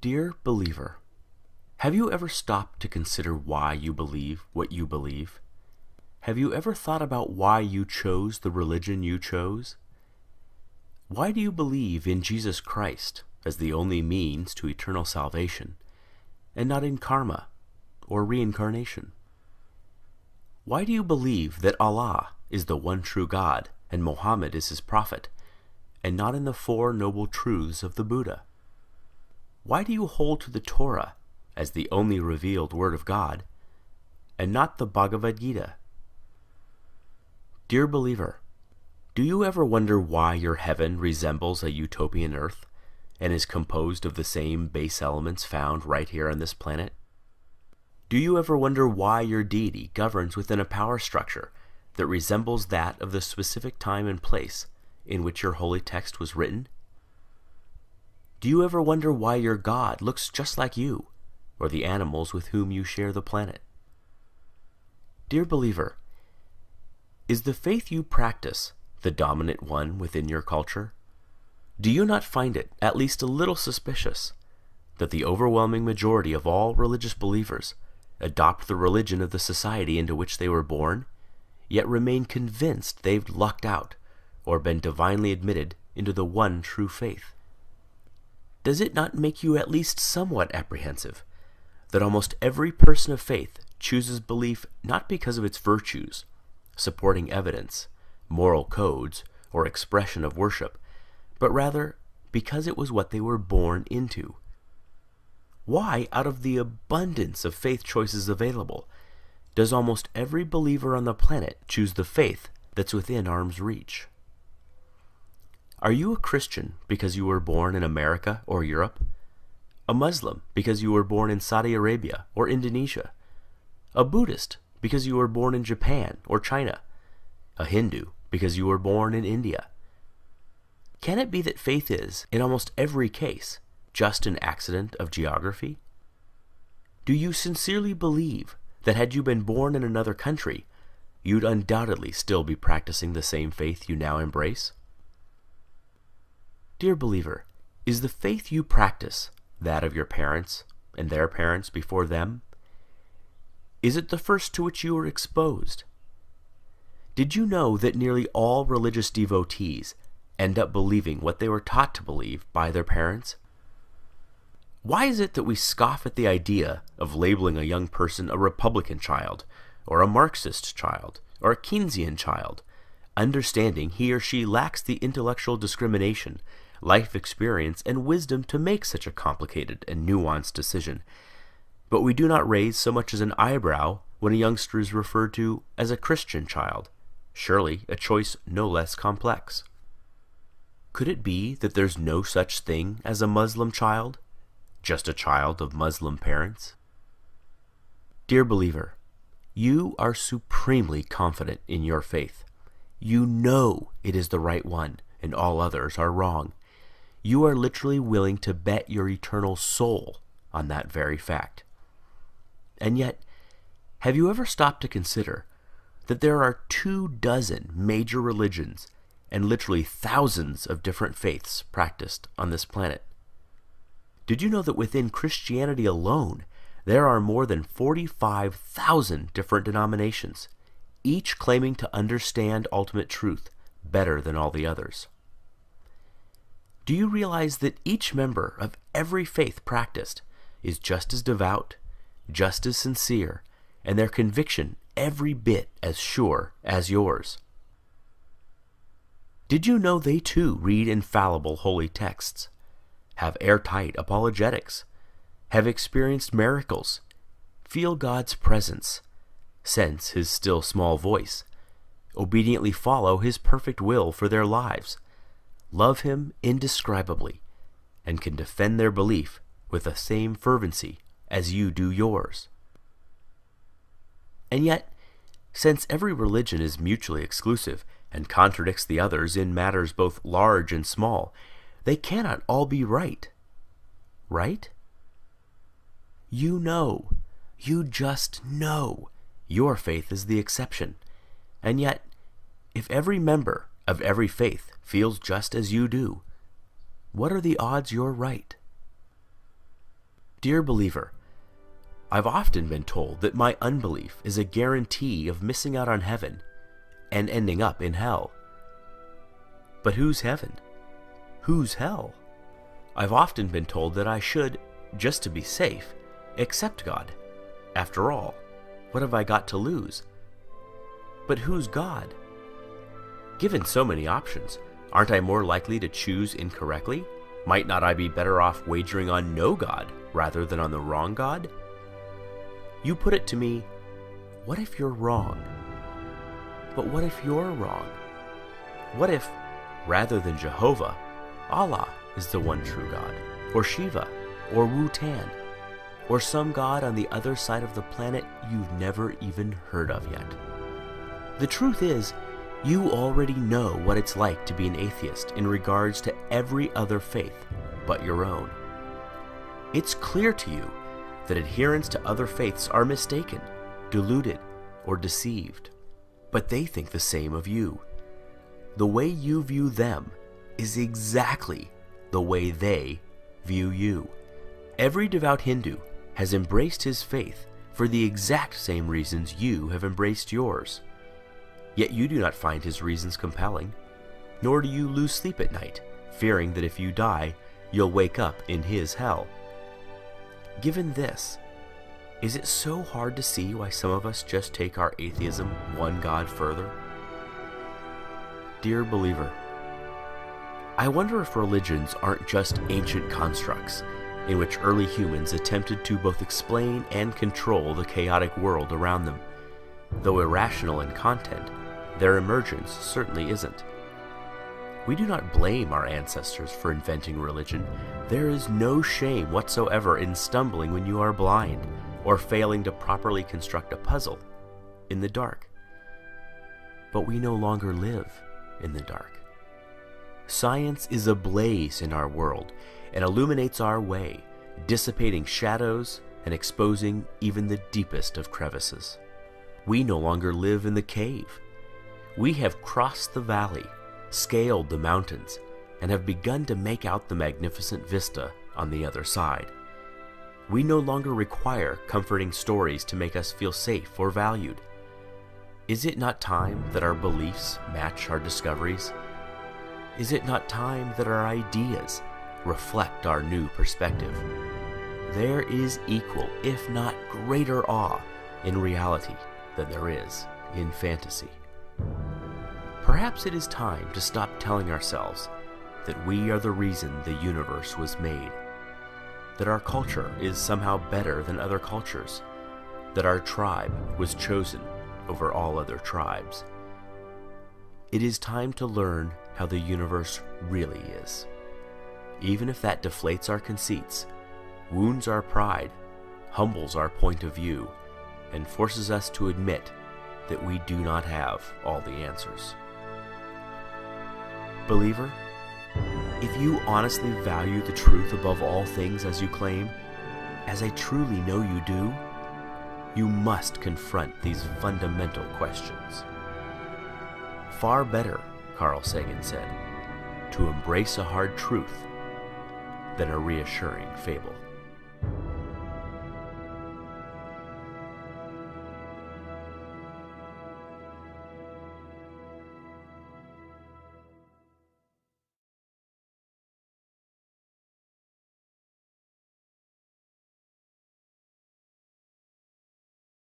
Dear believer, have you ever stopped to consider why you believe what you believe? Have you ever thought about why you chose the religion you chose? Why do you believe in Jesus Christ as the only means to eternal salvation, and not in karma or reincarnation? Why do you believe that Allah is the one true God and Muhammad is his prophet, and not in the Four Noble Truths of the Buddha? Why do you hold to the Torah as the only revealed word of God, and not the Bhagavad Gita? Dear believer, do you ever wonder why your heaven resembles a utopian earth, and is composed of the same base elements found right here on this planet? Do you ever wonder why your deity governs within a power structure that resembles that of the specific time and place in which your holy text was written? Do you ever wonder why your God looks just like you, or the animals with whom you share the planet? Dear believer, is the faith you practice the dominant one within your culture? Do you not find it at least a little suspicious that the overwhelming majority of all religious believers adopt the religion of the society into which they were born, yet remain convinced they've lucked out or been divinely admitted into the one true faith? Does it not make you at least somewhat apprehensive that almost every person of faith chooses belief not because of its virtues, supporting evidence, moral codes, or expression of worship, but rather because it was what they were born into? Why, out of the abundance of faith choices available, does almost every believer on the planet choose the faith that's within arm's reach? Are you a Christian because you were born in America or Europe? A Muslim because you were born in Saudi Arabia or Indonesia? A Buddhist because you were born in Japan or China? A Hindu because you were born in India? Can it be that faith is, in almost every case, just an accident of geography? Do you sincerely believe that had you been born in another country, you'd undoubtedly still be practicing the same faith you now embrace? Dear believer, is the faith you practice that of your parents and their parents before them? Is it the first to which you were exposed? Did you know that nearly all religious devotees end up believing what they were taught to believe by their parents? Why is it that we scoff at the idea of labeling a young person a Republican child, or a Marxist child, or a Keynesian child, understanding he or she lacks the intellectual discrimination, life experience, and wisdom to make such a complicated and nuanced decision, but we do not raise so much as an eyebrow when a youngster is referred to as a Christian child, surely a choice no less complex? Could it be that there's no such thing as a Muslim child, just a child of Muslim parents? Dear believer, you are supremely confident in your faith. You know it is the right one and all others are wrong. You are literally willing to bet your eternal soul on that very fact. And yet, have you ever stopped to consider that there are 24 major religions and literally thousands of different faiths practiced on this planet? Did you know that within Christianity alone, there are more than 45,000 different denominations, each claiming to understand ultimate truth better than all the others? Do you realize that each member of every faith practiced is just as devout, just as sincere, and their conviction every bit as sure as yours? Did you know they too read infallible holy texts, have airtight apologetics, have experienced miracles, feel God's presence, sense his still small voice, obediently follow his perfect will for their lives, love him indescribably, and can defend their belief with the same fervency as you do yours? And yet, since every religion is mutually exclusive and contradicts the others in matters both large and small, they cannot all be right. Right? You know, you just know, your faith is the exception. And yet, if every member of every faith feels just as you do, what are the odds you're right? Dear believer, I've often been told that my unbelief is a guarantee of missing out on heaven and ending up in hell. But who's heaven? Who's hell? I've often been told that I should, just to be safe, accept God. After all, what have I got to lose? But who's God? Given so many options, aren't I more likely to choose incorrectly? Might not I be better off wagering on no God rather than on the wrong God? You put it to me, what if you're wrong? But what if you're wrong? What if, rather than Jehovah, Allah is the one true God, or Shiva, or Wu-Tan, or some god on the other side of the planet you've never even heard of yet? The truth is, you already know what it's like to be an atheist in regards to every other faith but your own. It's clear to you that adherents to other faiths are mistaken, deluded, or deceived, but they think the same of you. The way you view them is exactly the way they view you. Every devout Hindu has embraced his faith for the exact same reasons you have embraced yours. Yet you do not find his reasons compelling, nor do you lose sleep at night, fearing that if you die, you'll wake up in his hell. Given this, is it so hard to see why some of us just take our atheism one God further? Dear believer, I wonder if religions aren't just ancient constructs in which early humans attempted to both explain and control the chaotic world around them. Though irrational in content, their emergence certainly isn't. We do not blame our ancestors for inventing religion. There is no shame whatsoever in stumbling when you are blind, or failing to properly construct a puzzle in the dark. But we no longer live in the dark. Science is ablaze in our world and illuminates our way, dissipating shadows and exposing even the deepest of crevices. We no longer live in the cave. We have crossed the valley, scaled the mountains, and have begun to make out the magnificent vista on the other side. We no longer require comforting stories to make us feel safe or valued. Is it not time that our beliefs match our discoveries? Is it not time that our ideas reflect our new perspective? There is equal, if not greater awe in reality than there is in fantasy. Perhaps it is time to stop telling ourselves that we are the reason the universe was made, that our culture is somehow better than other cultures, that our tribe was chosen over all other tribes. It is time to learn how the universe really is, even if that deflates our conceits, wounds our pride, humbles our point of view, and forces us to admit that we do not have all the answers. Believer, if you honestly value the truth above all things as you claim, as I truly know you do, you must confront these fundamental questions. Far better, Carl Sagan said, to embrace a hard truth than a reassuring fable.